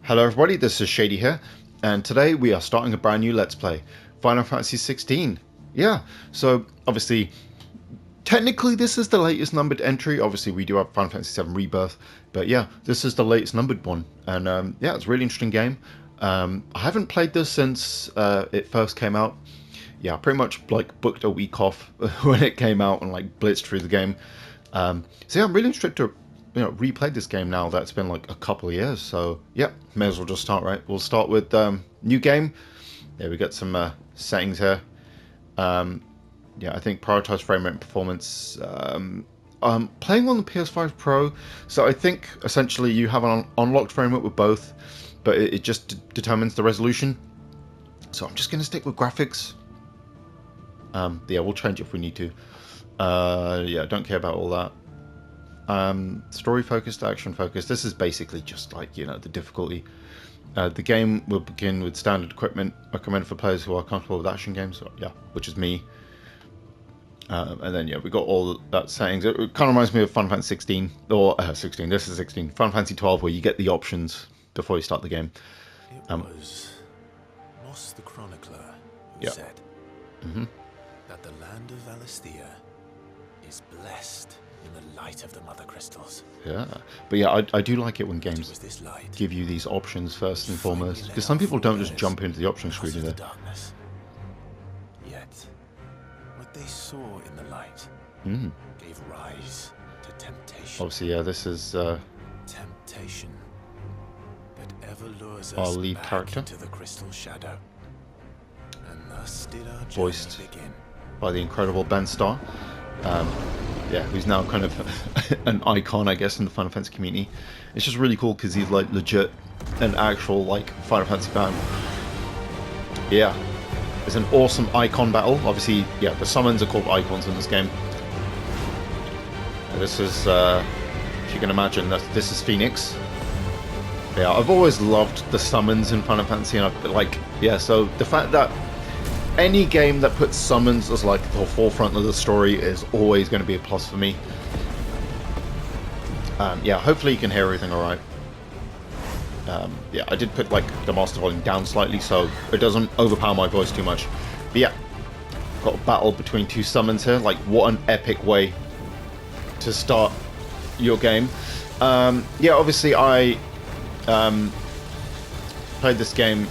Hello everybody, this is Shady here, and today we are starting a brand new Let's Play, Final Fantasy XVI. Yeah, so obviously, technically this is the latest numbered entry. Obviously we do have Final Fantasy VII Rebirth, but yeah, this is the latest numbered one, and yeah, it's a really interesting game. I haven't played this since it first came out. Yeah, I pretty much like booked a week off when it came out and like blitzed through the game. So yeah, I'm really interested to replay this game now that it's been like a couple of years. So yeah, may as well just start, right? We'll start with new game. Yeah, we got some settings here. Yeah, I think prioritize frame rate and performance. I'm playing on the PS5 Pro, so I think essentially you have an unlocked frame rate with both, but it just determines the resolution. So I'm just going to stick with graphics. Yeah, we'll change it if we need to. Yeah, don't care about all that. Story focused, action focused. This is basically just like, the difficulty. The game will begin with standard equipment recommended for players who are comfortable with action games. So, yeah, which is me. And then yeah, we got all that settings. It kind of reminds me of Final Fantasy 16 or 16. This is 16. Final Fantasy 12, where you get the options before you start the game. It was Moss the Chronicler who said that the land of Valisthea is blessed in the light of the Mother Crystals. Yeah, but yeah, I do like it when games give you these options first and foremost, because some people don't just jump into the options screen, do they? Darkness. Yet, what they saw in the light gave rise to temptation. Obviously, yeah, this is temptation that ever lures our us lead back character, into the crystal shadow. And thus did our voiced begin by the incredible Ben Starr. Yeah, who's now kind of an icon, I guess, in the Final Fantasy community. It's just really cool because he's like legit an actual like Final Fantasy fan. Yeah, it's an awesome icon battle. Obviously, yeah, the summons are called icons in this game. And this is, if you can imagine, this is Phoenix. Yeah, I've always loved the summons in Final Fantasy, and yeah, so the fact that any game that puts summons as like the forefront of the story is always going to be a plus for me. Yeah, hopefully you can hear everything alright. Yeah, I did put like the master volume down slightly so it doesn't overpower my voice too much. But yeah, got a battle between two summons here. Like, what an epic way to start your game. Yeah, obviously I played this game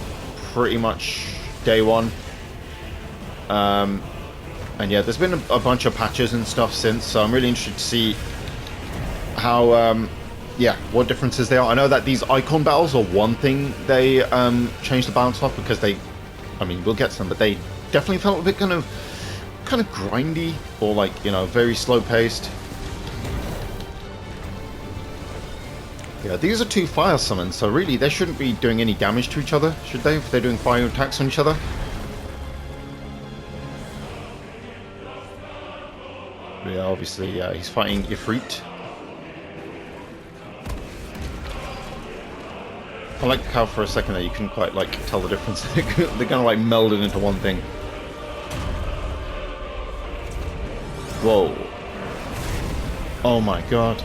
pretty much day one. And yeah, there's been a bunch of patches and stuff since, so I'm really interested to see how, yeah, what differences there are. I know that these icon battles are one thing they changed the balance of, because they, I mean, we'll get to them, but they definitely felt a bit kind of grindy, or like, very slow paced. Yeah, these are two fire summons, so really they shouldn't be doing any damage to each other, should they, if they're doing fire attacks on each other? Yeah, obviously, yeah, he's fighting Ifrit. I like how for a second there you couldn't quite like tell the difference. They're kind of like melded into one thing. Whoa. Oh my god.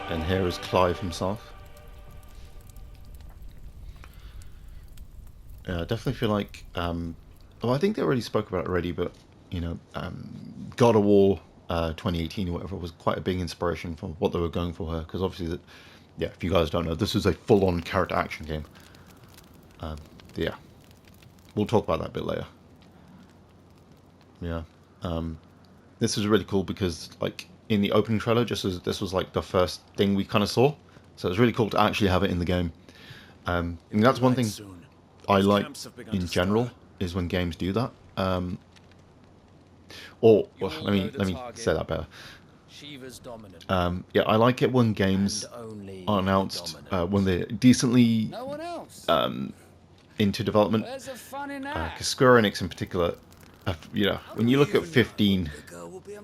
And here is Clive himself. Yeah, I definitely feel like, well, I think they already spoke about it already, but, God of War 2018 or whatever was quite a big inspiration for what they were going for here, because obviously, yeah, if you guys don't know, this is a full-on character action game. Yeah, we'll talk about that a bit later. Yeah, this is really cool because, like, in the opening trailer, just as this was like the first thing we kind of saw, so it's really cool to actually have it in the game. And that's one thing I like in general, is when games do that. Or well, let me say that better. Yeah, I like it when games are announced when they're decently into development. Because Square Enix in particular, when you look at 15,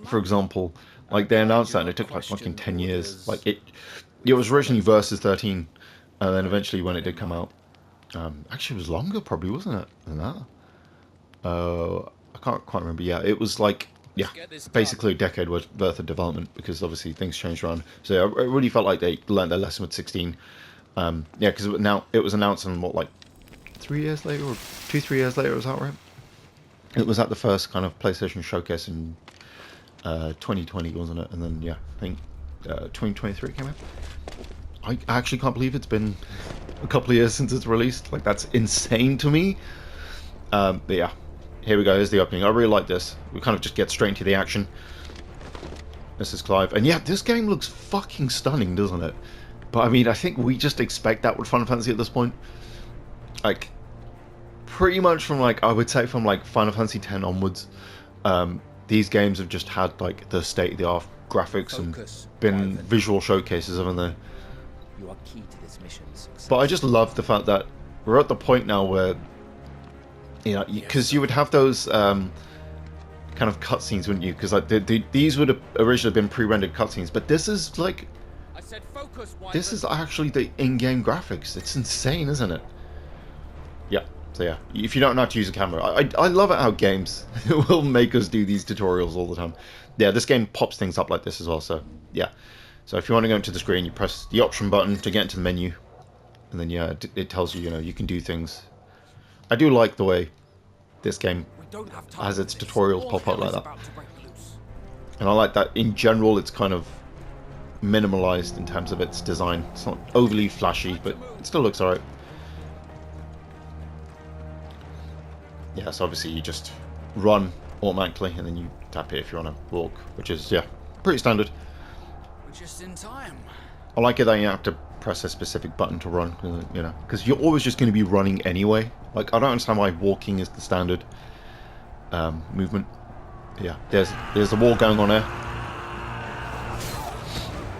for example, like they announced that and it took like fucking 10 years. Like it was originally Versus 13, and then eventually when it did come out, actually it was longer probably, wasn't it, than that? can't quite remember. Yeah, it was like, yeah, basically a decade worth of development, because obviously things changed around. So yeah, it really felt like they learned their lesson with 16. Yeah, because now it was announced in what, like 3 years later, or 3 years later, was that right? It was at the first kind of PlayStation showcase in 2020, wasn't it? And then yeah, I think 2023 came out. I actually can't believe it's been a couple of years since it's released. Like, that's insane to me. But yeah, here we go. Here's the opening. I really like this. We kind of just get straight into the action. This is Clive. And yeah, this game looks fucking stunning, doesn't it? But I mean, I think we just expect that with Final Fantasy at this point. Like, pretty much from, like, I would say from, like, Final Fantasy X onwards, these games have just had, like, the state-of-the-art graphics and been visual showcases, haven't they? You are key to this mission's success. But I just love the fact that we're at the point now where, you know, because you would have those kind of cutscenes, wouldn't you? Because like these would have originally been pre-rendered cutscenes, but this is like, this is actually the in-game graphics. It's insane, isn't it? Yeah. So yeah, if you don't know how to use a camera, I love it how games will make us do these tutorials all the time. Yeah, this game pops things up like this as well. So yeah. So if you want to go into the screen, you press the option button to get into the menu, and then yeah, it tells you, you know, you can do things. I do like the way this game has its tutorials pop up like that, and I like that in general. It's kind of minimalized in terms of its design. It's not overly flashy, but it still looks alright. Yeah, so obviously you just run automatically, and then you tap it if you want to walk, which is yeah, pretty standard. Just in time. I like it that you have to press a specific button to run, you know, because you're always just going to be running anyway. Like, I don't understand why walking is the standard movement. Yeah, there's a war going on there,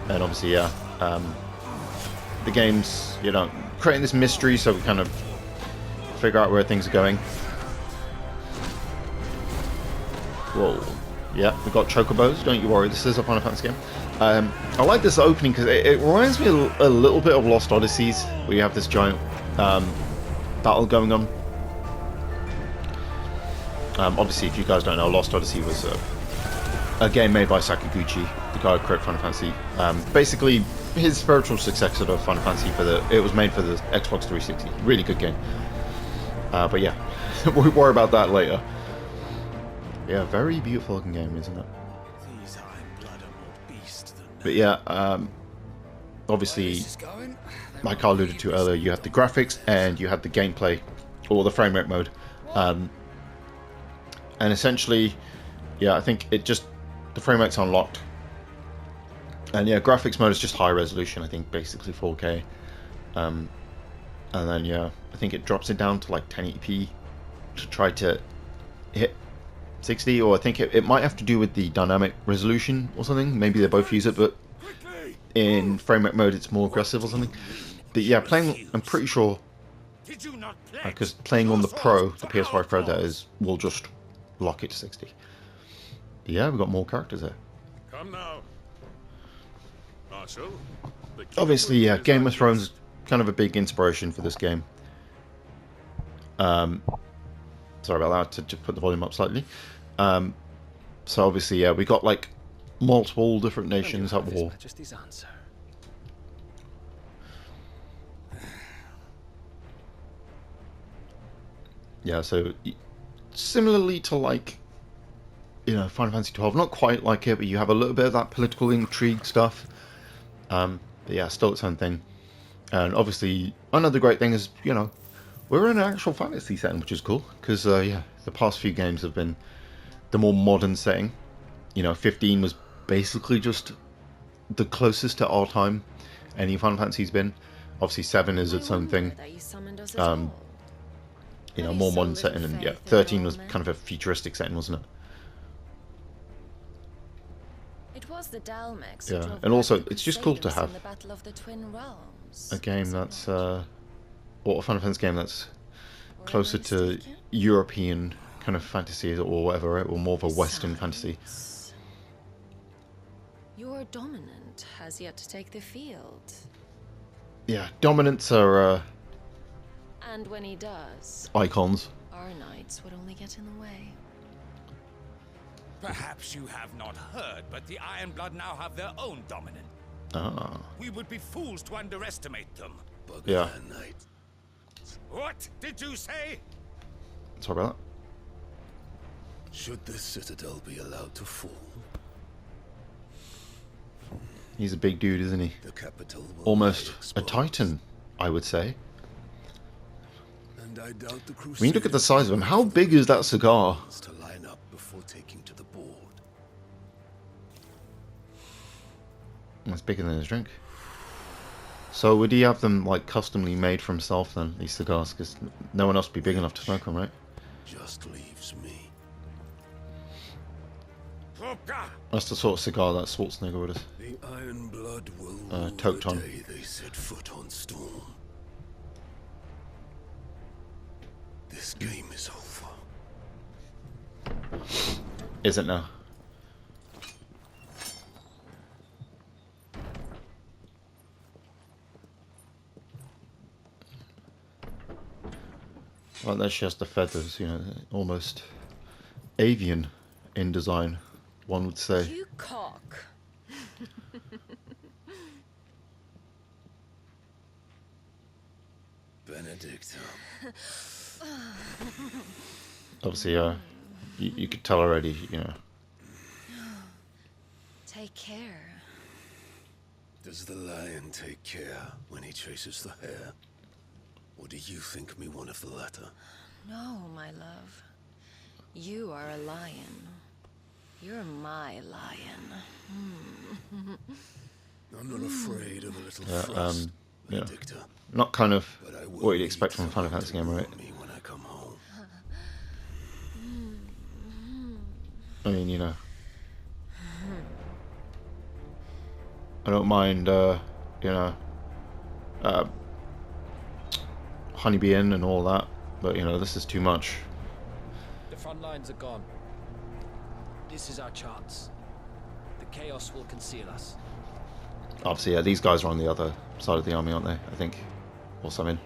and obviously, yeah, the game's, you know, creating this mystery so we kind of figure out where things are going. Whoa. Yeah, we've got chocobos, don't you worry, this is a Final Fantasy game. I like this opening because it reminds me a little bit of Lost Odysseys, where you have this giant battle going on. Obviously, if you guys don't know, Lost Odyssey was a game made by Sakaguchi, the guy who created Final Fantasy. Basically, his spiritual successor to Final Fantasy it was made for the Xbox 360. Really good game. But yeah, we'll worry about that later. Yeah, very beautiful looking game, isn't it? But yeah, obviously, like I alluded to earlier, you had the graphics and you had the gameplay, or the frame rate mode. And essentially, yeah, I think the frame rate's unlocked. And yeah, graphics mode is just high resolution, I think basically 4K. And then yeah, I think it drops it down to like 1080p to try to hit 60, or I think it might have to do with the dynamic resolution or something. Maybe they both use it, but in frame rate mode it's more aggressive or something. But yeah, I'm pretty sure, because playing on the Pro, the PS5 Pro that is, will just lock it to 60. But yeah, we've got more characters here. Come now. Marshal, obviously, yeah, Game of Thrones is kind of a big inspiration for this game. Sorry about that, to put the volume up slightly. So obviously, yeah, we got like multiple different nations at war. Yeah, so similarly to like, you know, Final Fantasy 12, not quite like it, but you have a little bit of that political intrigue stuff. But yeah, still its own thing. And obviously, another great thing is, you know, we're in an actual fantasy setting, which is cool, because yeah, the past few games have been the more modern setting. You know, 15 was basically just the closest to our time any Final Fantasy's been. Obviously, 7 is its own thing. You know, more modern setting, and yeah, 13 was kind of a futuristic setting, wasn't it? It was the Dalmex. Yeah, and also it's just cool to have a game that's or a Final Fantasy game that's closer to European kind of fantasy or whatever, right? Or more of a Western fantasy. Your dominant has yet to take the field. Yeah, dominants are and when he does, icons. our knights would only get in the way. Perhaps you have not heard, but the Ironblood now have their own dominant. Ah. We would be fools to underestimate them. Yeah. What did you say? Sorry about Should this citadel be allowed to fall, that. He's a big dude, isn't he? the capital will Almost lie a exposed. titan, I would say. And I doubt the When you look at the size of him, how big is that cigar? to line up before taking to the board. That's bigger than his drink. So would he have them like customly made for himself then, these cigars? Because no one else would be big enough to smoke them, right? Just leaves me. That's the sort of cigar that Schwarzenegger would have. The Ironblood will rule Toked the on. day they set foot on Storm. This game is over. Is it now? Well, that's just the feathers, you know, almost avian in design, one would say. You cock. Benedict. Obviously, you could tell already, you know. Take care. Does the lion take care when he chases the hare? Or do you think me one of the latter? No, my love. You are a lion. You're my lion. I'm not afraid of a little Yeah, frost, yeah. Benedicta. Not kind of But I will what you'd need expect from a Final someone Fantasy to game, right? warn me when I come home. I mean, you know. I don't mind, you know, Honeybee Inn and all that, but, you know, this is too much. The front lines are gone. This is our chance. The chaos will conceal us. Obviously, yeah, these guys are on the other side of the army, aren't they? I think. Or something.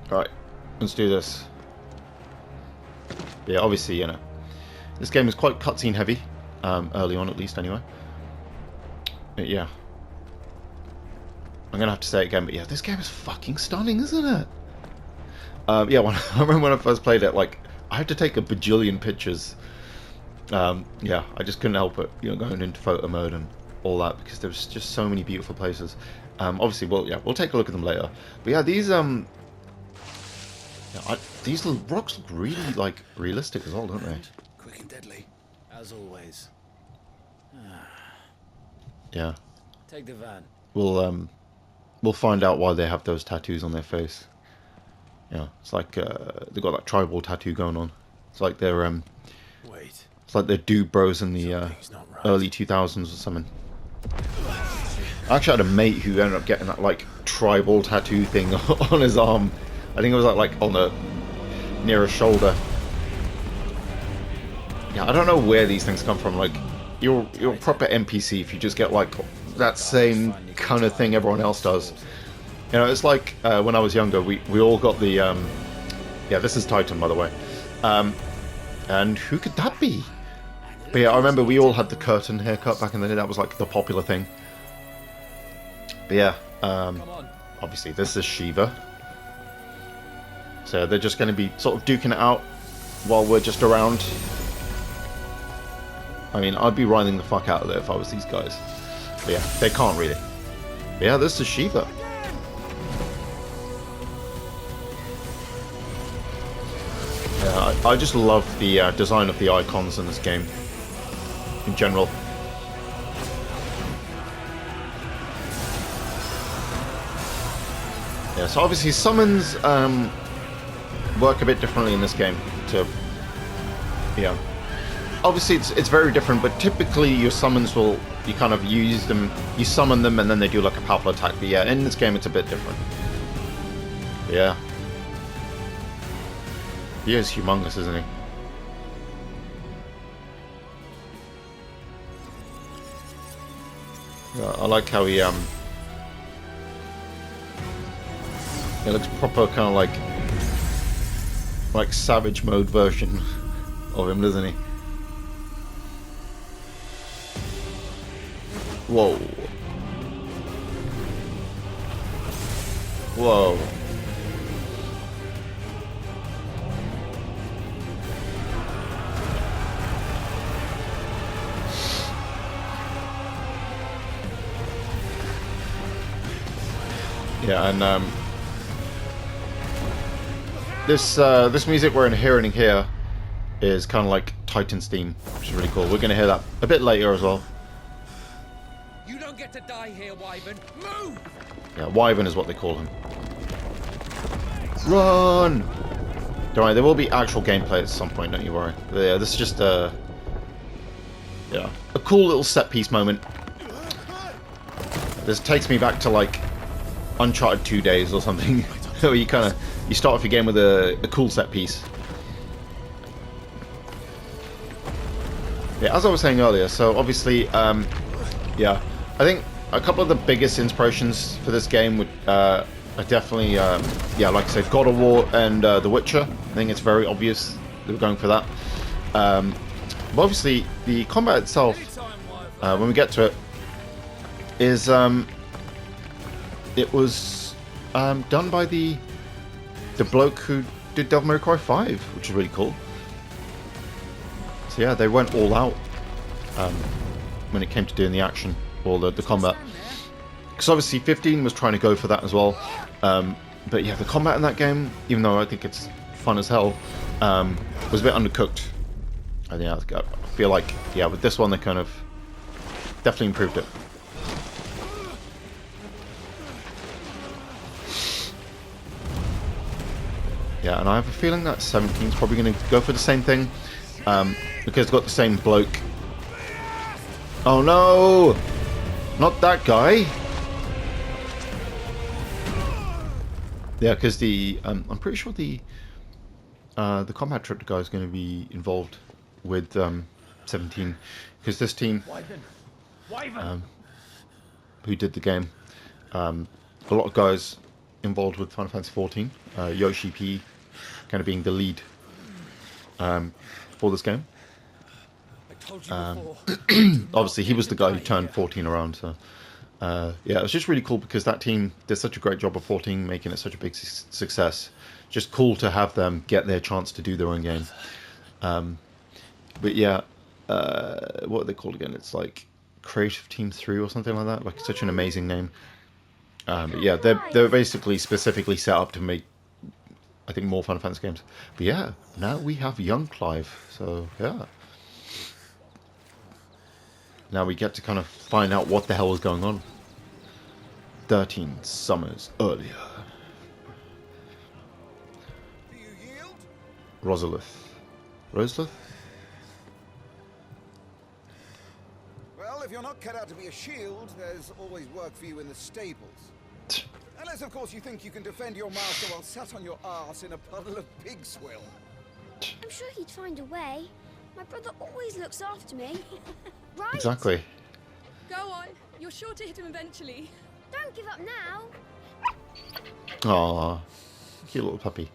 Right, let's do this. Yeah, obviously, you know, this game is quite cutscene heavy, early on at least, anyway. But yeah, I'm gonna have to say it again, but yeah, this game is fucking stunning, isn't it? Yeah, I remember when I first played it, like, I had to take a bajillion pictures. Yeah, I just couldn't help it, you know, going into photo mode and all that, because there was just so many beautiful places. Obviously, we'll take a look at them later. But yeah, these these little rocks look really, like, realistic as well, don't they? Quick and deadly, as always. Yeah. Take the van. We'll find out why they have those tattoos on their face. Yeah, it's like they've got that tribal tattoo going on. It's like they're Wait. it's like they're dude bros in the Something's not right. early 2000s or something. I actually had a mate who ended up getting that like tribal tattoo thing on his arm. I think it was like on the near his shoulder. Yeah, I don't know where these things come from. Like, you're a proper NPC if you just get like that same kind of thing everyone else does. You know, it's like when I was younger, we all got the yeah, this is Titan, by the way. And who could that be? But yeah, I remember we all had the curtain haircut back in the day. That was like the popular thing. But yeah, Come on. obviously this is Shiva. So they're just going to be sort of duking it out while we're just around. I mean, I'd be riding the fuck out of it if I was these guys. But yeah, they can't really. But yeah, this is Shiva. Yeah, I just love the design of the icons in this game in general. Yeah, so obviously summons work a bit differently in this game. To yeah, obviously it's very different, but typically your summons will, you kind of use them, you summon them and then they do like a powerful attack. But yeah, in this game it's a bit different. Yeah. He is humongous, isn't he? Yeah, I like how he It looks proper kind of like savage mode version of him, doesn't he? Whoa. Whoa. Yeah, and this music we're hearing here is kind of like Titan's theme, which is really cool. We're going to hear that a bit later as well. You don't get to die here, Wyvern. Move! Yeah, Wyvern is what they call him. Run! Don't worry, there will be actual gameplay at some point, don't you worry. But yeah, this is just a cool little set piece moment. This takes me back to like Uncharted 2 days or something. Where you start off your game with a cool set piece. Yeah, as I was saying earlier, so obviously, yeah, I think a couple of the biggest inspirations for this game would are definitely, yeah, like I said, God of War and The Witcher. I think it's very obvious they were going for that. But obviously, the combat itself, when we get to it, is it was done by the bloke who did Devil May Cry 5, which is really cool. So yeah, they went all out when it came to doing the action or the combat. Because obviously 15 was trying to go for that as well. But yeah, the combat in that game, even though I think it's fun as hell, was a bit undercooked. I feel like, yeah, with this one they kind of definitely improved it. Yeah, and I have a feeling that 17 is probably going to go for the same thing, because it's got the same bloke. Oh no! Not that guy! Yeah, because I'm pretty sure the combat trip guy is going to be involved with 17, because this team, who did the game, a lot of guys involved with Final Fantasy 14, Yoshi P kind of being the lead for this game. Obviously he was the guy who turned 14 around, so yeah, it was just really cool because that team did such a great job of 14, making it such a big success. Just cool to have them get their chance to do their own game. But yeah, what are they called again? It's like Creative Team 3 or something like that, like such an amazing name. But yeah, they're basically specifically set up to make, I think, more Final Fantasy games. But yeah, now we have young Clive, so yeah. Now we get to kind of find out what the hell is going on. 13 summers earlier. Do you yield? Rosalith? Well, if you're not cut out to be a shield, there's always work for you in the stables. Unless, of course, you think you can defend your master while sat on your arse in a puddle of pig swill. I'm sure he'd find a way. My brother always looks after me. Right? Exactly. Go on. You're sure to hit him eventually. Don't give up now. Aww, cute little puppy.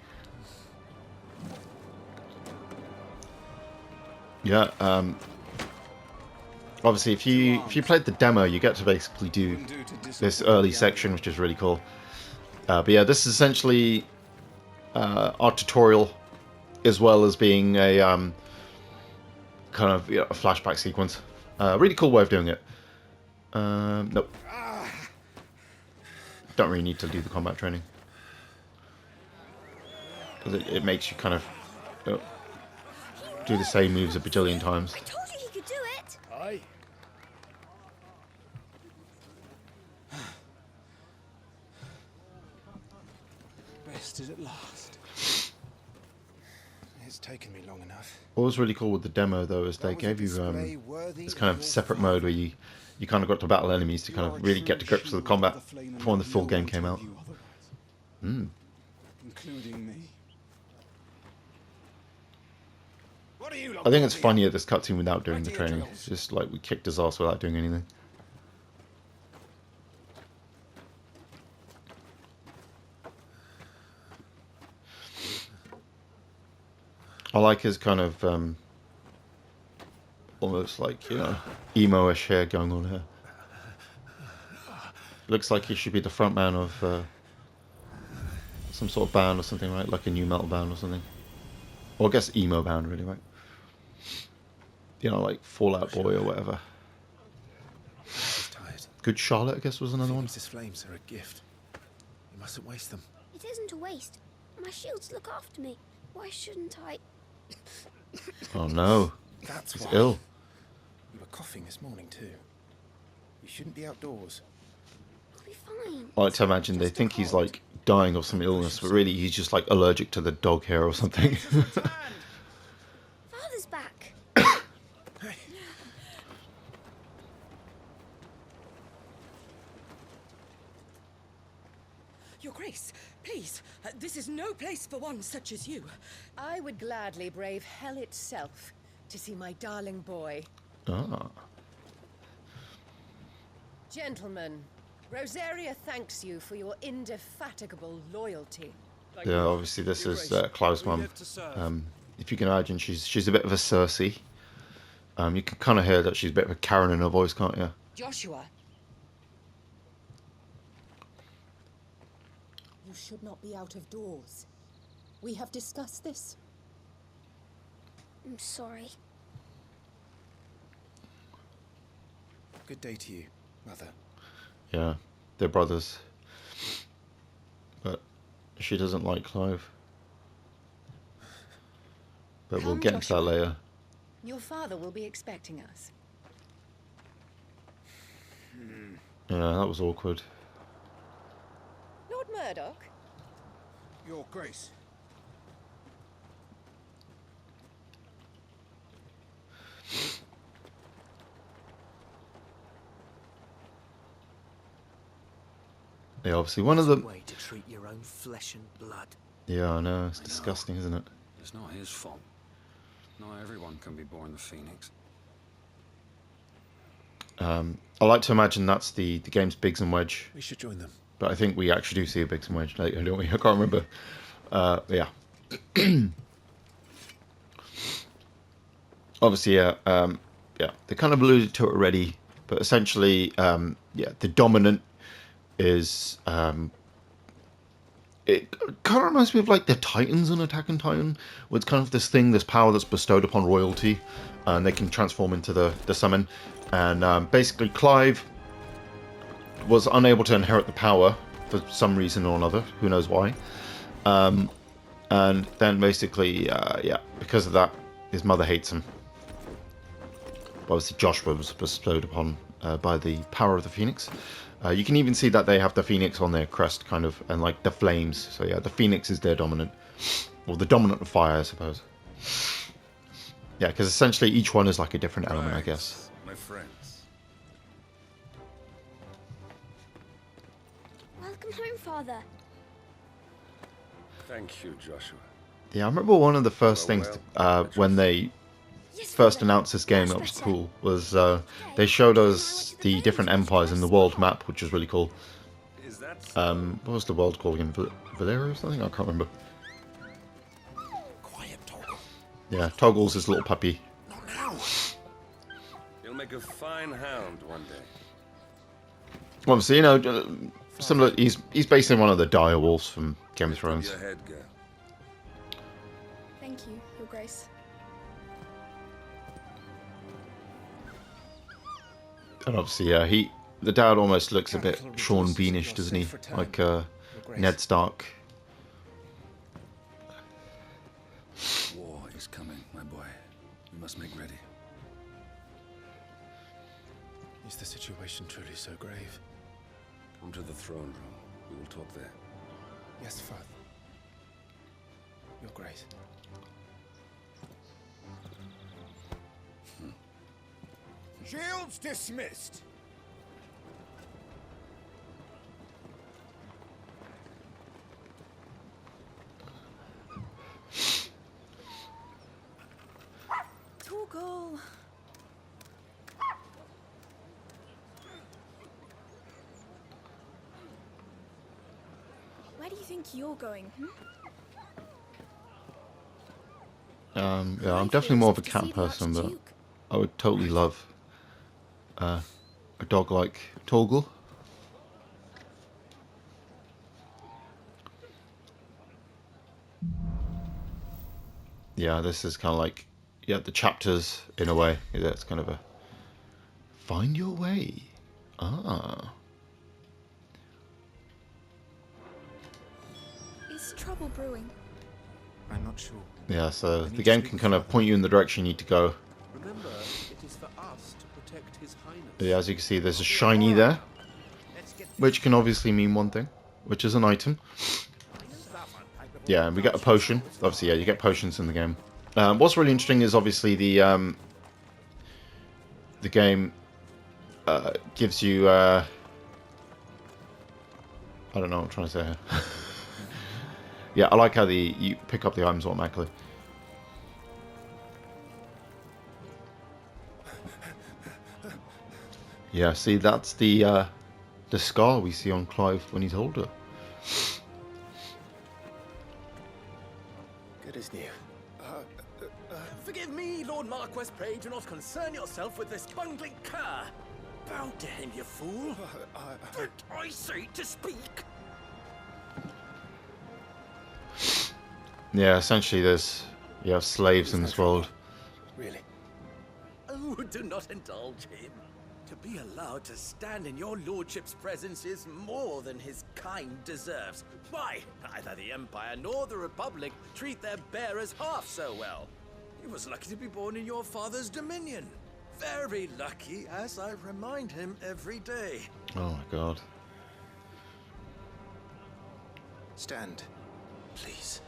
Yeah, obviously if you played the demo, you get to basically do this early section, which is really cool. But yeah, this is essentially our tutorial, as well as being a kind of, a flashback sequence. Really cool way of doing it. Nope. Don't really need to do the combat training, because it makes you kind of do the same moves a bajillion times. I told you he could do it. Aye. Rested at last. It's taken me long enough. What was really cool with the demo, though, is they gave you this kind of separate mode where you kind of got to battle enemies to kind of really get to grips with the combat before the full game came out. Including me. I think it's funnier, this cutscene, without doing the training. It's just like we kicked his ass without doing anything. I like his kind of almost like, you know, emo-ish hair going on here. Looks like he should be the front man of some sort of band or something, right? Like a new metal band or something. Or I guess emo band, really, right? You know, like Fall Out Boy or whatever. Good Charlotte, I guess, was another one. His flames are a gift. You mustn't waste them. It isn't a waste. My shields look after me. Why shouldn't I? Oh no. That's He's why. ill. You were coughing this morning too. You shouldn't be outdoors. I'll be fine. I like to imagine they think he's like dying of some illness, but really he's just like allergic to the dog hair or something. Father's back. Hey. Your Grace, please, this is no place for one such as you. I would gladly brave hell itself to see my darling boy. Ah. Gentlemen, Rosaria thanks you for your indefatigable loyalty. Yeah, obviously this is Clive's mum. If you can imagine, she's a bit of a Cersei. You can kind of hear that she's a bit of a Karen in her voice, can't you? Joshua. You should not be out of doors. We have discussed this. I'm sorry. Good day to you, Mother. Yeah, they're brothers. But she doesn't like Clive. But we'll get into that later. Your father will be expecting us. Yeah, that was awkward. Lord Murdoch? Your Grace. Yeah, obviously one of them. Way to treat your own flesh and blood. Yeah, I know, it's disgusting, isn't it? It's not his fault. Not everyone can be born the Phoenix. I like to imagine that's the game's Biggs and Wedge. We should join them. But I think we actually do see a Biggs and Wedge later, don't we? I can't remember. Yeah. Obviously, yeah, they kind of alluded to it already, but essentially, yeah, the dominant is, it kind of reminds me of like the Titans on Attack on Titan, where it's kind of this thing, this power that's bestowed upon royalty, and they can transform into the summon. And basically, Clive was unable to inherit the power for some reason or another, who knows why. And then basically, yeah, because of that, his mother hates him. Obviously, Joshua was bestowed upon by the power of the Phoenix. You can even see that they have the Phoenix on their crest, kind of, and like the flames. So yeah, the Phoenix is their dominant, or the dominant of fire, I suppose. Yeah, because essentially each one is like a different element, I guess. My friends. Welcome home, Father. Thank you, Joshua. Yeah, I remember one of the first things when they first announced this game that was cool was they showed us the different empires in the world map, which was really cool. What was the world called again? Valera or something? I can't remember. Quiet, Toggle. Yeah, Toggle's his little puppy. Not now. You'll make a fine hound one day. Obviously, you know, similar. He's based in one of the dire wolves from Game of Thrones. Your head, girl. Thank you, Your Grace. And obviously, yeah, the dad almost looks a bit Sean Beanish, doesn't he? Like Ned Stark. War is coming, my boy. We must make ready. Is the situation truly so grave? Come to the throne room. We will talk there. Yes, Father. Your Grace. Shields dismissed. Torgal. Where do you think you're going? Yeah, I'm definitely more of a cat person, but I would totally love a dog like Torgal. Yeah, this is kind of like, yeah, the chapters in a way. Yeah, it's kind of a find your way. Ah. Is trouble brewing? I'm not sure. Yeah, so the game can kind of point you in the direction you need to go. Remember, it is for us to protect His Highness. Yeah, as you can see, there's a shiny there, which can obviously mean one thing, which is an item. Yeah, and we get a potion. Obviously, yeah, you get potions in the game. What's really interesting is obviously the game gives you I don't know what I'm trying to say here. Yeah, I like how you pick up the items automatically. Yeah, see, that's the scar we see on Clive when he's older. Good as new. Forgive me, Lord Marquess. Pray do not concern yourself with this bungling cur. Bow to him, you fool. But I say to speak. Yeah, essentially you have slaves in this world. Really? Oh, do not indulge him. To be allowed to stand in your lordship's presence is more than his kind deserves. Why, neither the Empire nor the Republic treat their bearers half so well. He was lucky to be born in your father's dominion. Very lucky, as I remind him every day. Oh my god. Stand, please.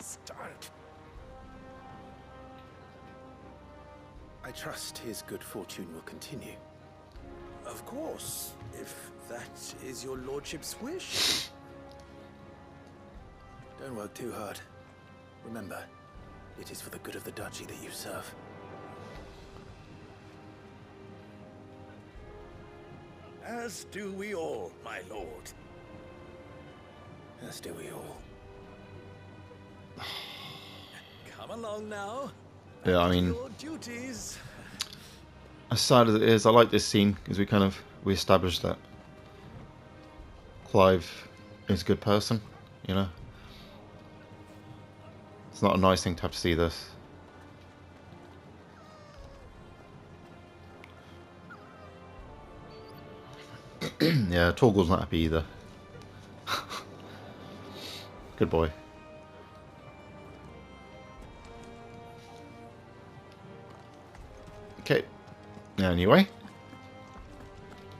Stand. I trust his good fortune will continue. Of course, if that is your lordship's wish. Don't work too hard. Remember, it is for the good of the duchy that you serve. As do we all, my lord. As do we all. Come along now. Yeah, I mean, Your duties. as sad as it is, I like this scene because we established that Clive is a good person, you know. It's not a nice thing to have to see this. Yeah, Torgal's not happy either. Good boy. Okay. Anyway,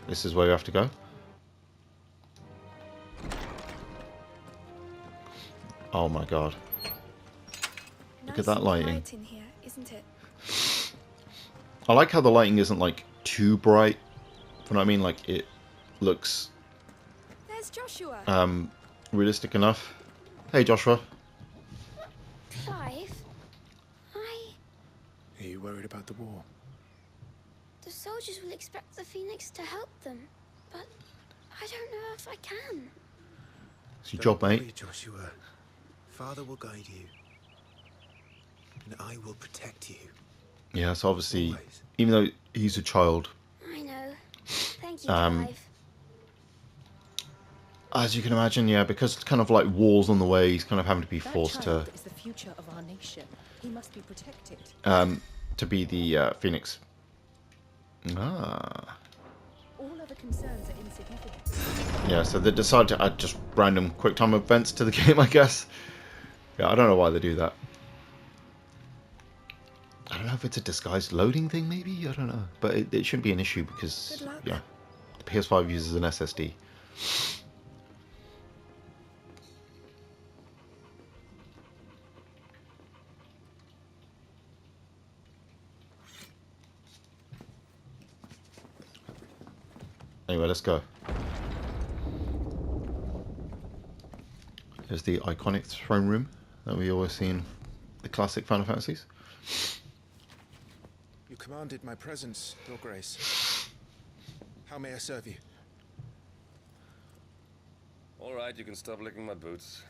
this is where we have to go. Oh my god. Look at that lighting. Nice and bright in here, isn't it? I like how the lighting isn't like too bright. You know what I mean? Like it looks There's Joshua. realistic enough. Hey Joshua. Clive, Are you worried about the war? the soldiers will expect the Phoenix to help them, but I don't know if I can. It's your job, mate. Worry, Joshua. Father will guide you. And I will protect you. Yeah, so obviously, Always. even though he's a child, I know. Thank you, Clive. as you can imagine, yeah, because it's kind of like walls on the way, he's kind of having to be That forced child is the future of our nation. He must be protected. to be the Phoenix. Ah. All other concerns are insignificant. Yeah, so they decided to add just random quick time events to the game, I guess. Yeah, I don't know why they do that. I don't know if it's a disguised loading thing, maybe? I don't know. But it shouldn't be an issue because, Good luck. yeah, the PS5 uses an SSD. Anyway, let's go. There's the iconic throne room that we always see in the classic Final Fantasies. You commanded my presence, Your Grace. How may I serve you? All right, you can stop licking my boots.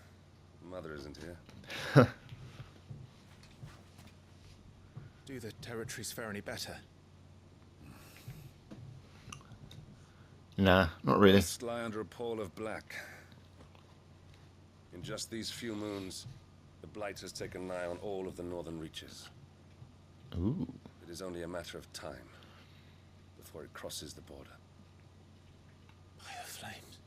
Mother isn't here. Do the territories fare any better? Nah, not really. Must lie under a pall of black. In just these few moons, the Blight has taken nigh on all of the northern reaches. Ooh. It is only a matter of time before it crosses the border. By the flames.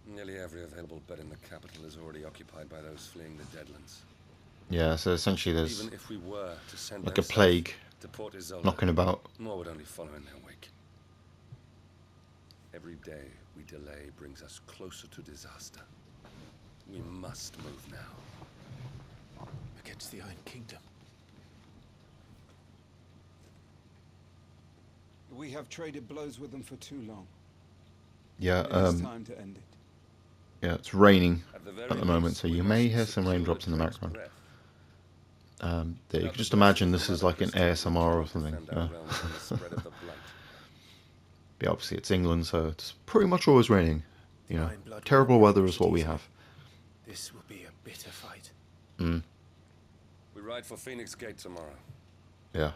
Nearly every available bed in the capital is already occupied by those fleeing the Deadlands. Yeah, so essentially there's Even if we were to send like them a plague south to Port Isolde, knocking about. more would only follow in their wake. Every day we delay brings us closer to disaster. We must move now. Against the Iron Kingdom. We have traded blows with them for too long. Yeah, It is time to end it. yeah, it's raining At the very at the moment, least, so we you may must hear some secure raindrops in the Drake's background. breath. Yeah, you Without can the just blessing imagine of this the is Mother like an Crystal, we ASMR or cannot something. defend our Yeah. realm from the spread of the Blight. But obviously it's England, so it's pretty much always raining. You know, Iron blood will terrible not weather be is what we easy. have. This will be a bitter fight. Mm, We ride for Phoenix Gate tomorrow. yeah.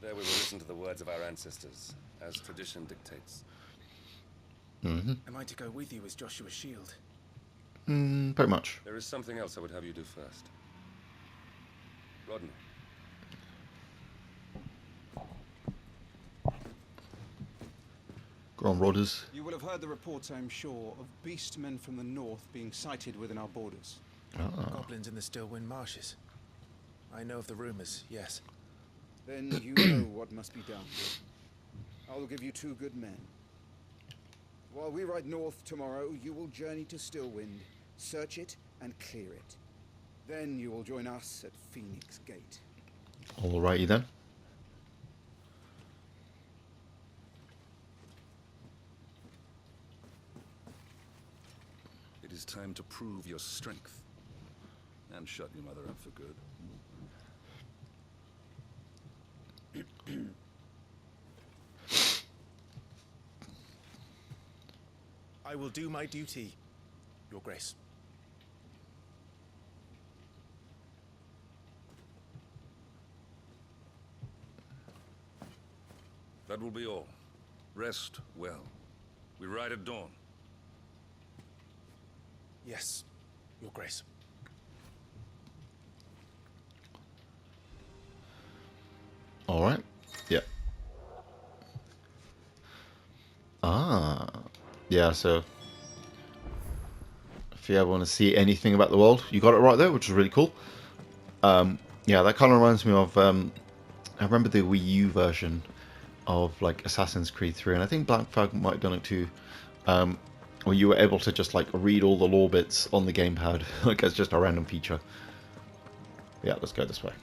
There we will listen to the words of our ancestors, as tradition dictates. Am I to go with you as Joshua's shield? Pretty much. There is something else I would have you do first. Rodney. Go on, Rodders. You will have heard the reports, I'm sure, of beastmen from the north being sighted within our borders. Ah. Goblins in the Stillwind marshes. I know of the rumors, yes. Then you know what must be done. I will give you 2 good men. While we ride north tomorrow, you will journey to Stillwind, search it, and clear it. Then you will join us at Phoenix Gate. Alrighty then. It is time to prove your strength. And shut your mother up for good. I will do my duty, Your Grace. That will be all. Rest well. We ride at dawn. Yes, Your Grace. Alright. Yeah. Ah. Yeah, so if you ever want to see anything about the world, you got it right there, which is really cool. Yeah, that kind of reminds me of I remember the Wii U version of like Assassin's Creed 3, and I think Black Flag might have done it too, where you were able to just like read all the lore bits on the gamepad, like as just a random feature. Yeah, let's go this way.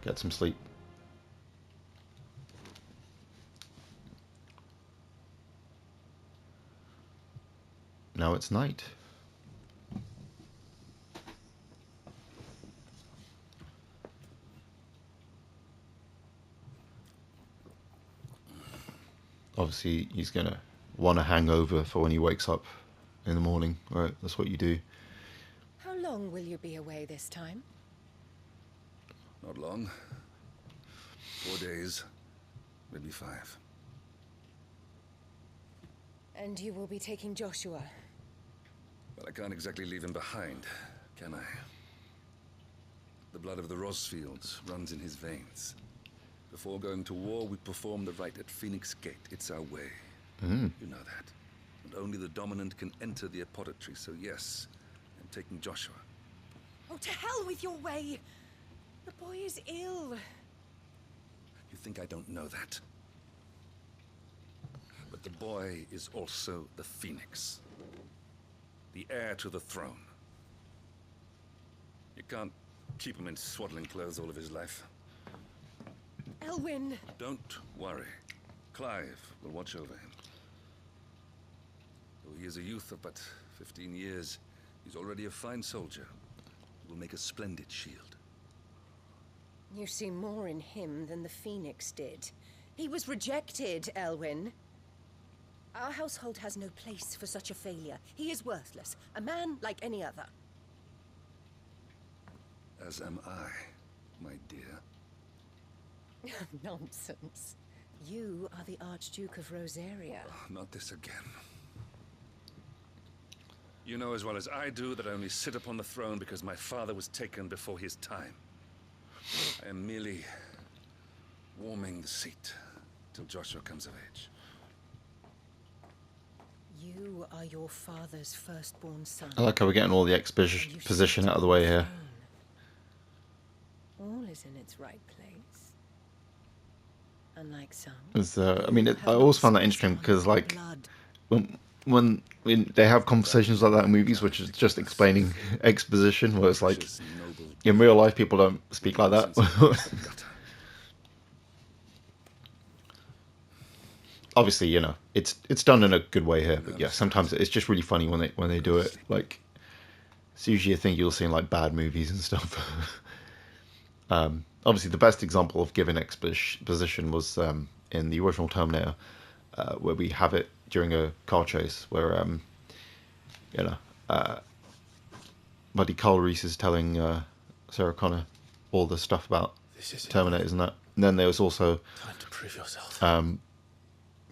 Get some sleep. Now it's night. Obviously, he's gonna want a hangover for when he wakes up in the morning, right? That's what you do. How long will you be away this time? Not long. 4 days. Maybe 5. And you will be taking Joshua. Well, I can't exactly leave him behind, can I? The blood of the Rosfields runs in his veins. Before going to war, we perform the rite at Phoenix Gate. It's our way. You know that. And only the dominant can enter the apothecary, so yes, I'm taking Joshua. Oh, to hell with your way! The boy is ill. You think I don't know that? But the boy is also the Phoenix. The heir to the throne. You can't keep him in swaddling clothes all of his life. Elwyn! Don't worry. Clive will watch over him. Though he is a youth of but 15 years, he's already a fine soldier. He will make a splendid shield. You see more in him than the Phoenix did. He was rejected, Elwyn. Our household has no place for such a failure. He is worthless, a man like any other. As am I, my dear. Nonsense. You are the Archduke of Rosaria. Not this again. You know as well as I do that I only sit upon the throne because my father was taken before his time. I am merely warming the seat till Joshua comes of age. You are your father's firstborn son. I like how we're getting all the exposition out of the way here. All is in its right place. Unlike some. I mean, I always found that interesting because, like, when they have conversations like that in movies, which is just explaining exposition, where it's like, in real life, people don't speak like that. Obviously, you know, it's done in a good way here, but yeah, sometimes it's just really funny when they do it. Like, it's usually a thing you'll see in like bad movies and stuff. Obviously, the best example of giving exposition was in the original Terminator, where we have it during a car chase, where you know, Buddy Carl Reese is telling Sarah Connor all the stuff about Terminators and that. And then there was also time to prove yourself.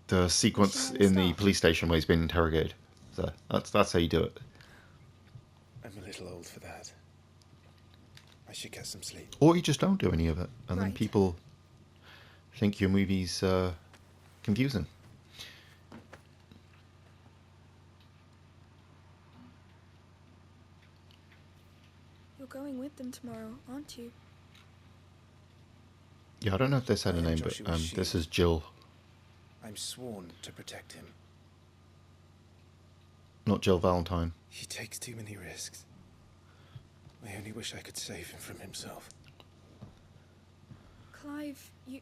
The sequence in the police station where he's been interrogated. So that's how you do it. I'm a little old for that. I should get some sleep. Or you just don't do any of it, and then people think your movie's confusing. You're going with them tomorrow, aren't you? Yeah, I don't know if they said a name, but this is Jill. I'm sworn to protect him. Not Jill Valentine. He takes too many risks. I only wish I could save him from himself. Clive, you...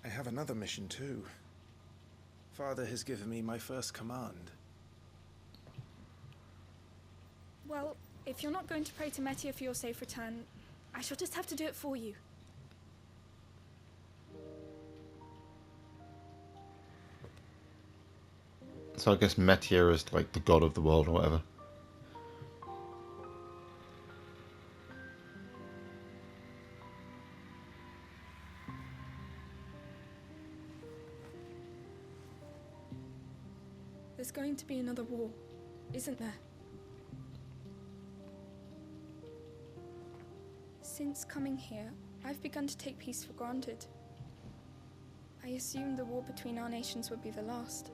I have another mission too. Father has given me my first command. Well, if you're not going to pray to Metia for your safe return, I shall just have to do it for you. So I guess Metia is like the god of the world or whatever. There's going to be another war, isn't there? Since coming here, I've begun to take peace for granted. I assumed the war between our nations would be the last.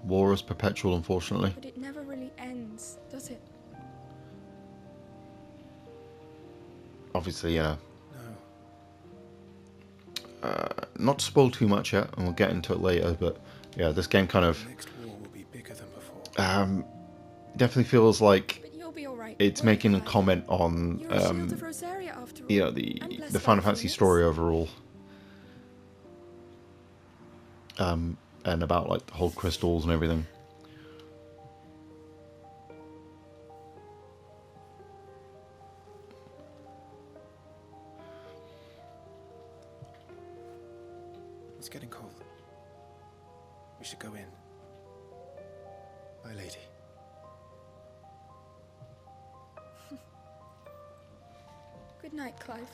War is perpetual, unfortunately. But it never really ends, does it? Obviously, you know. Not to spoil too much yet, and we'll get into it later, but yeah, this game kind of Next war will be bigger than before. definitely feels like But you'll be all right. it's making a comment on You're a shield of Rosaria after all. you know, the Final Fantasy story overall. And about like the whole crystals and everything. It's getting cold. We should go in. My lady. Good night, Clive.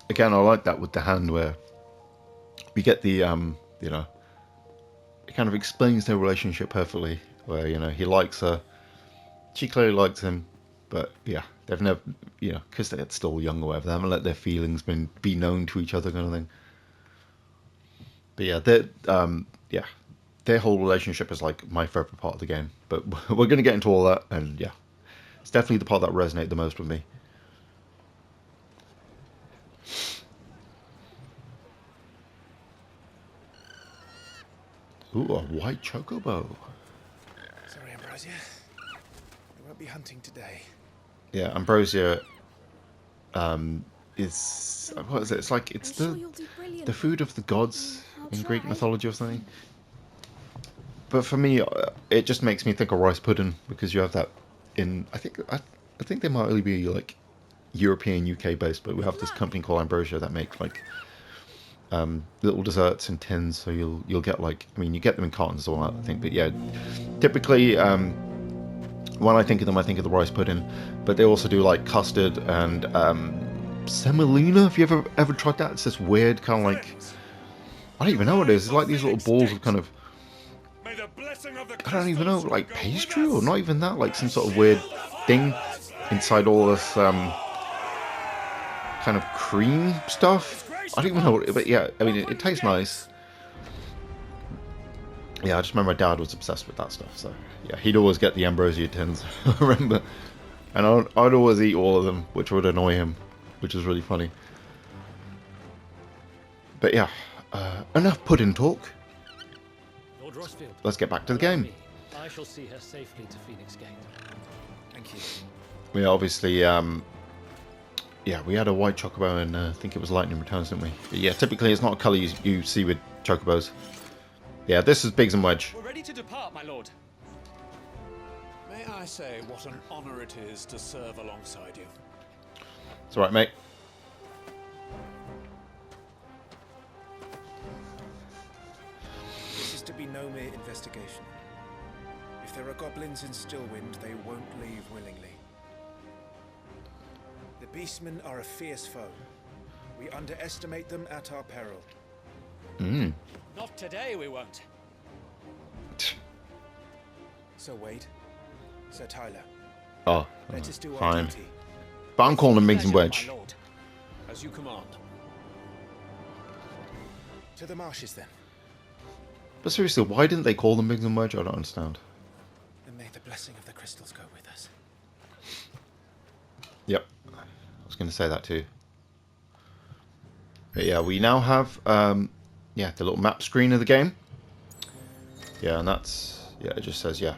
Again, I like that with the hand where we get the you know, it kind of explains their relationship perfectly, where, you know, he likes her, she clearly likes him, but yeah, they've never, you know, because they're still young or whatever, they haven't let their feelings be known to each other, kind of thing. But yeah, their whole relationship is like my favorite part of the game. But we're going to get into all that, and yeah, it's definitely the part that resonated the most with me. Ooh, a white chocobo. Sorry, Ambrosia. I won't be hunting today. Yeah, Ambrosia is, what is it? It's like, it's the food of the gods in Greek mythology or something. But for me, it just makes me think of rice pudding, because you have that in, I think they might only be like European, UK based, but we have this company called Ambrosia that makes like little desserts in tins, so you'll get like, I mean, you get them in cartons as well, I think, but yeah, typically when I think of them, I think of the rice pudding, but they also do like custard and semolina. If you ever tried that, it's this weird kind of like, I don't even know what it is. It's like these little balls of kind of, I don't even know, like pastry or not even that, like some sort of weird thing inside all this kind of cream stuff. I don't even know what it, but yeah, I mean, it tastes nice. Yeah, I just remember my dad was obsessed with that stuff, so yeah, he'd always get the ambrosia tins, I remember. And I'd always eat all of them, which would annoy him, which was really funny. But yeah, enough pudding talk. Lord Rossfield, let's get back to the game. I shall see her safely to Phoenix Gate. Thank you. We obviously, yeah, we had a white chocobo, and I think it was Lightning Returns, didn't we? But yeah, typically it's not a colour you see with chocobos. Yeah, this is Biggs and Wedge. We're ready to depart, my lord. May I say what an honour it is to serve alongside you? It's alright, mate. This is to be no mere investigation. If there are goblins in Stillwind, they won't leave willingly. The beastmen are a fierce foe. We underestimate them at our peril. Not today, we won't. Sir Wade, Sir Tyler. Oh, let us do our fine. duty. But I'm calling them Biggs and Wedge. My lord. As you command. To the marshes then. But seriously, why didn't they call them Biggs and Wedge? I don't understand. And may the blessing of the crystals go with us. Yep, I was going to say that too. But yeah, we now have yeah, the little map screen of the game. Yeah, and that's, yeah, it just says, yeah,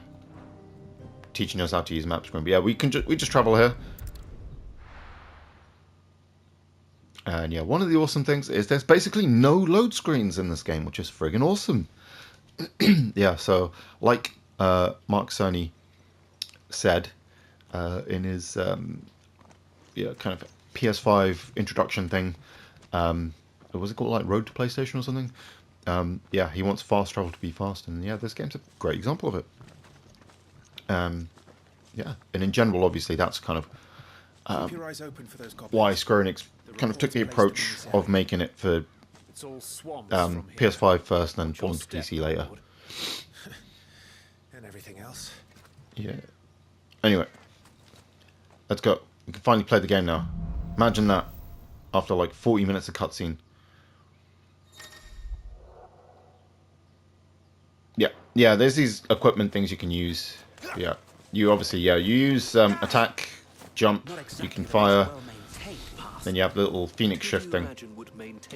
teaching us how to use map screen. But yeah, we just travel here. And yeah, one of the awesome things is there's basically no load screens in this game, which is friggin' awesome. Yeah, so like Mark Cerny said in his yeah, kind of PS5 introduction thing, was it called like Road to PlayStation or something? Yeah, he wants fast travel to be fast, and yeah, this game's a great example of it. Yeah, and in general, obviously, that's kind of Keep your eyes open for those why Square Enix kind of took the approach of making it for PS5 first, and then falling to PC later. And everything else. Yeah. Anyway, let's go. We can finally play the game now. Imagine that after like 40 minutes of cutscene. Yeah, there's these equipment things you can use. Yeah, you obviously, yeah, you use attack, jump, you can fire, then you have the little Phoenix shift thing.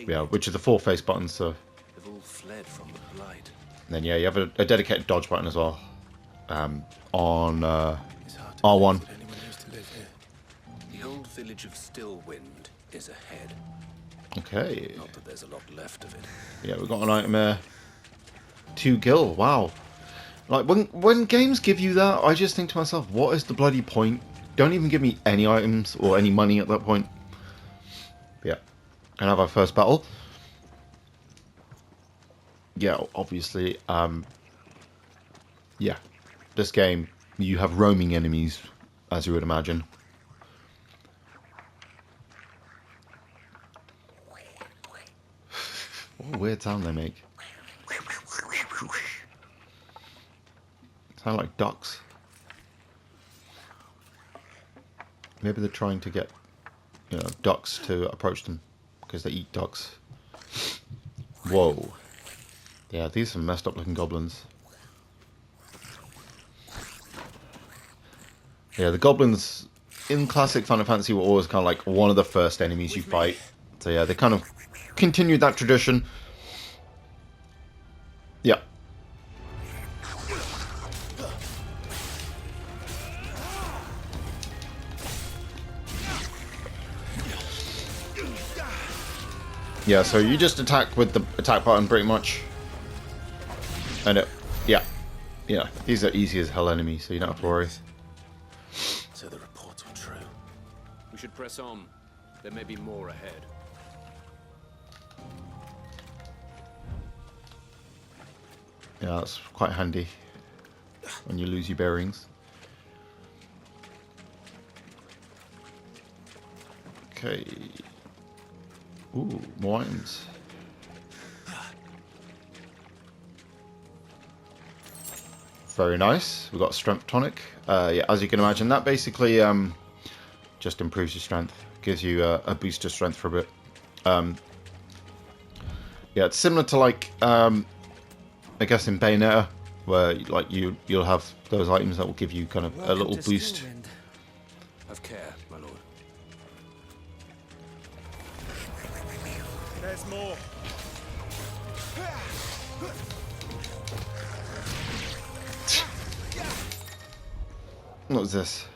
Yeah, which is the 4 face buttons, so. And then yeah, you have a dedicated dodge button as well. On R1. The old village of Stillwind is ahead. Okay. Not that there's a lot left of it. Yeah, we've got an item there. 2 gil, wow. Like, when games give you that, I just think to myself, what is the bloody point? Don't even give me any items or any money at that point. Yeah. And have our first battle. Yeah, obviously, yeah. This game, you have roaming enemies, as you would imagine. What a weird sound they make. Sound like ducks. Maybe they're trying to get, you know, ducks to approach them because they eat ducks. Whoa. Yeah, these are some messed up looking goblins. Yeah, the goblins in classic Final Fantasy were always kind of like one of the first enemies you fight. So yeah, they kind of continued that tradition. Yeah. Yeah, so you just attack with the attack button pretty much. And it, yeah. Yeah, these are easy as hell enemies, so you don't have to worry. So the reports were true. We should press on. There may be more ahead. Yeah, that's quite handy when you lose your bearings. Okay. Ooh, more items. Very nice. We've got strength tonic. Yeah, as you can imagine, that basically just improves your strength. Gives you a boost of strength for a bit. Yeah, it's similar to like I guess in Bayonetta, where like you'll have those items that will give you kind of a little boost. Have care, my lord. There's more. What's this?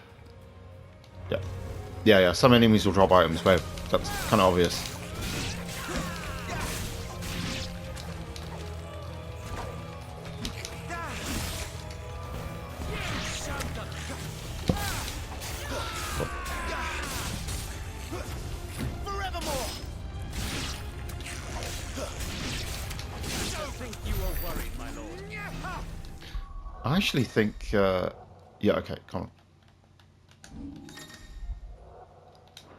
Yeah. Yeah. Some enemies will drop items, but that's kind of obvious. I actually think, yeah, okay, come on.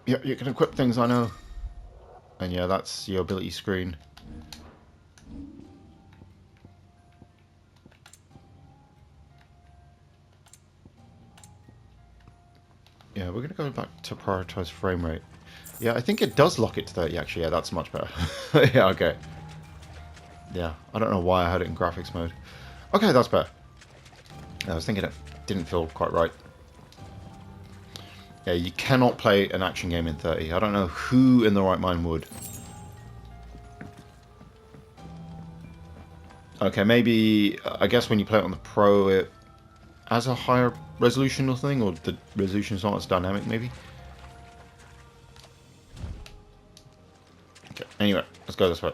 Yeah, you can equip things, I know. And yeah, that's your ability screen. Yeah, we're going to go back to prioritize frame rate. Yeah, I think it does lock it to 30, actually. Yeah, that's much better. Yeah, okay. Yeah, I don't know why I had it in graphics mode. Okay, that's better. I was thinking it didn't feel quite right. Yeah, you cannot play an action game in 30. I don't know who in the right mind would. Okay, maybe, I guess when you play it on the Pro, it has a higher resolution or thing, or the resolution's not as dynamic, maybe? Okay, anyway, let's go this way.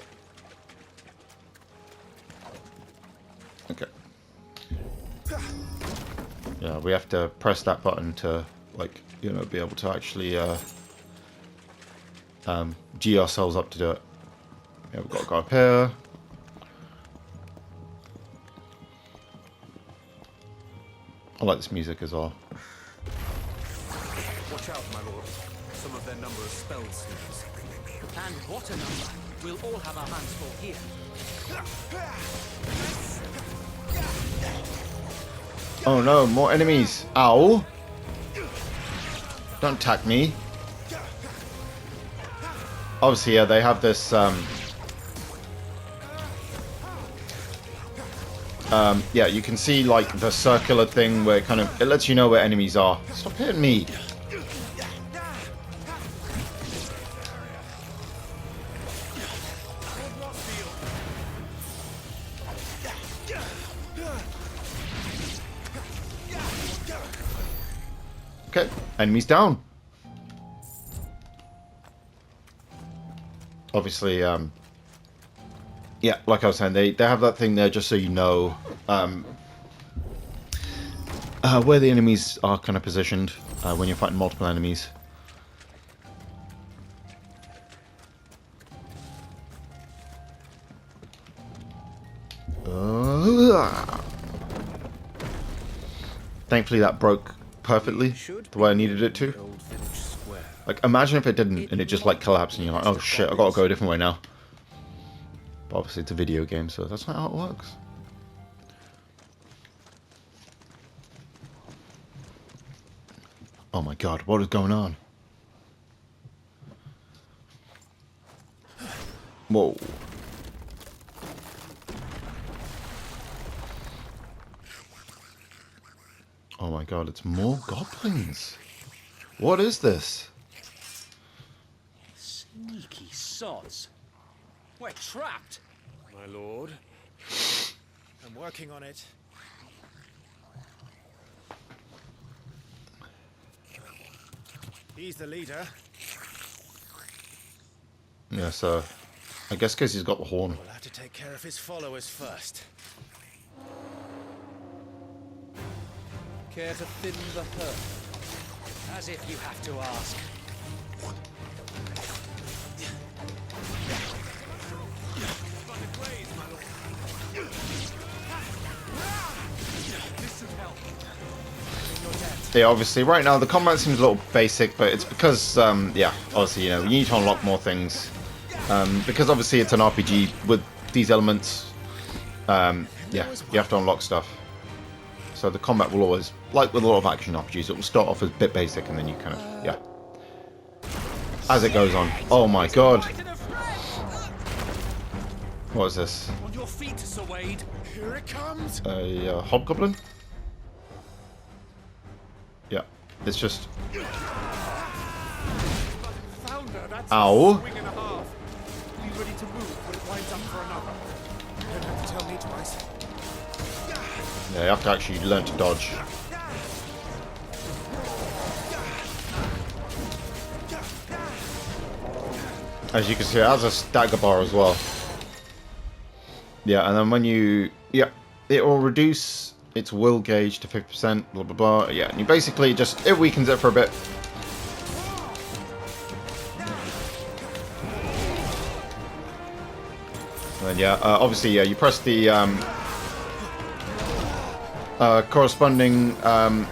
Okay. Yeah, we have to press that button to, like, you know, be able to actually G ourselves up to do it. Yeah, we've got to go up here. I like this music as well. Watch out, my lord. Some of their number of spell slings. And what a number. We'll all have our hands full here. Oh no, more enemies. Ow. Don't attack me. Obviously, yeah, they have this, yeah, you can see, like, the circular thing where it lets you know where enemies are. Stop hitting me. Okay, enemies down. Obviously, yeah, like I was saying, they have that thing there just so you know where the enemies are kind of positioned when you're fighting multiple enemies. Thankfully that broke perfectly the way I needed it to. Like, imagine if it didn't and it just like collapsed and you're like, oh shit, I gotta go a different way now. But obviously it's a video game, so that's not how it works. Oh my god, what is going on? Whoa. Oh my god, it's more goblins. What is this? Sneaky sods. We're trapped. My lord. I'm working on it. He's the leader. Yeah, so I guess because he's got the horn. We'll have to take care of his followers first. Care to thin the herd? As if you have to ask. yeah, obviously right now the combat seems a little basic, but it's because yeah, obviously, you know, you need to unlock more things. Because obviously it's an RPG with these elements. Yeah, you have to unlock stuff. So the combat will always, like with a lot of action RPGs, it will start off as a bit basic and then you kind of, yeah. As it goes on. Oh my god. What is this? On your feet, Sir Wade. Here it comes. A hobgoblin? Yeah, it's just... Ow. Swing and a half. Be ready to move when it winds up for another. You don't have to tell me twice. Yeah, you have to actually learn to dodge. As you can see, it has a stagger bar as well. Yeah, and then when you... Yeah, it will reduce its will gauge to 50%, blah blah blah. Yeah, and you basically just... It weakens it for a bit. And then, yeah, obviously, yeah, you press the corresponding button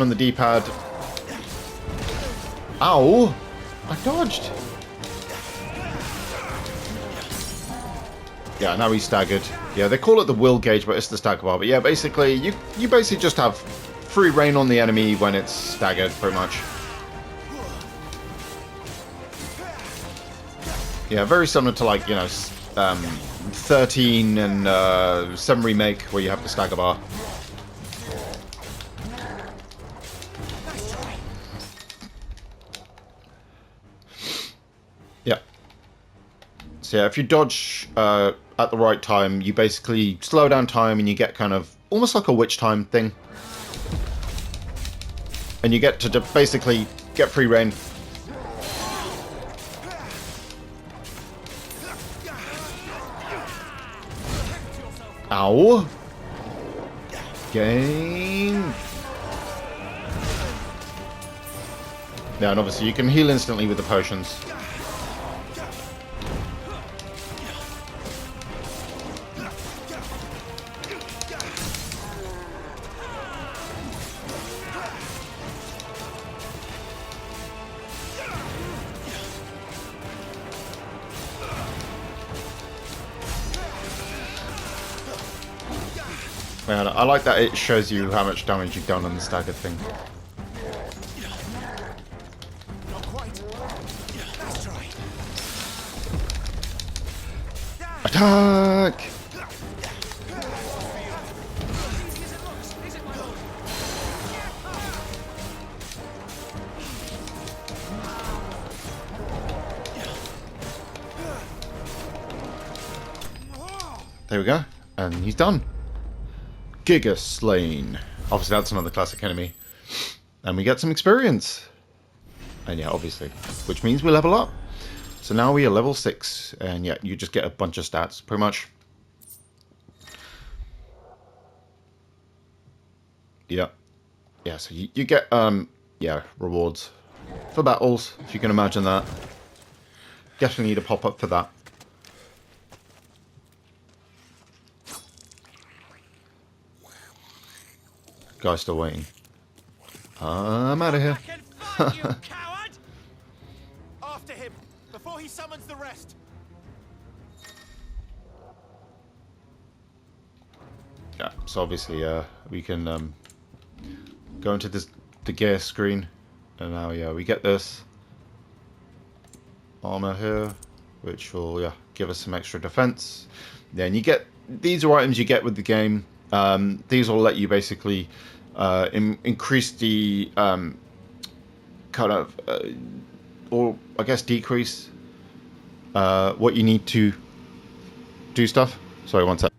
on the D-pad. Ow! I dodged! Yeah, now he's staggered. Yeah, they call it the will gauge, but it's the stagger bar. But yeah, basically, you basically just have free reign on the enemy when it's staggered, pretty much. Yeah, very similar to, like, you know, 13 and 7 Remake, where you have the stagger bar. Yeah. So yeah, if you dodge at the right time, you basically slow down time and you get kind of almost like a witch time thing. And you get to basically get free reign. Ow! Game. Yeah, and obviously you can heal instantly with the potions. Man, I like that it shows you how much damage you've done on the staggered thing. Not quite. Let's try. Attack! There we go, and he's done. Giga Slain. Obviously that's another classic enemy. And we get some experience. And yeah, obviously. Which means we level up. So now we are level 6. And yeah, you just get a bunch of stats, pretty much. Yeah. Yeah, so you get, yeah, rewards for battles, if you can imagine that. Definitely need a pop-up for that. Guy's still waiting. I'm out of here. You coward! After him, before he summons the rest. Yeah, so obviously we can go into the gear screen, and now yeah we get this armor here, which will give us some extra defense. Then you get these are items you get with the game. These will let you basically increase the kind of or I guess decrease what you need to do stuff. Sorry, one sec.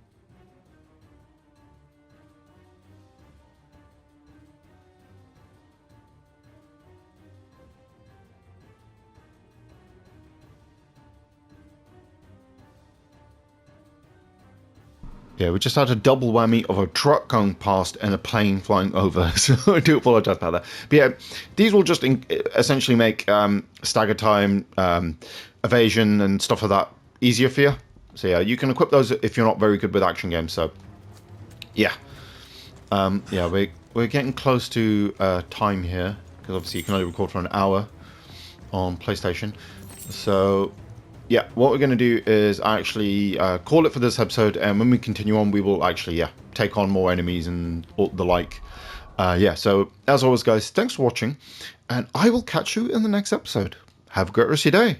Yeah, we just had a double whammy of a truck going past and a plane flying over, so I do apologize about that. But yeah, these will just essentially make stagger time, evasion, and stuff like that easier for you. So yeah, you can equip those if you're not very good with action games. So yeah, yeah, we we're getting close to time here, because obviously you can only record for an hour on PlayStation. So yeah, what we're going to do is actually call it for this episode, and when we continue on, we will actually take on more enemies and the like. So as always, guys, thanks for watching, and I will catch you in the next episode. Have a great rest of your day.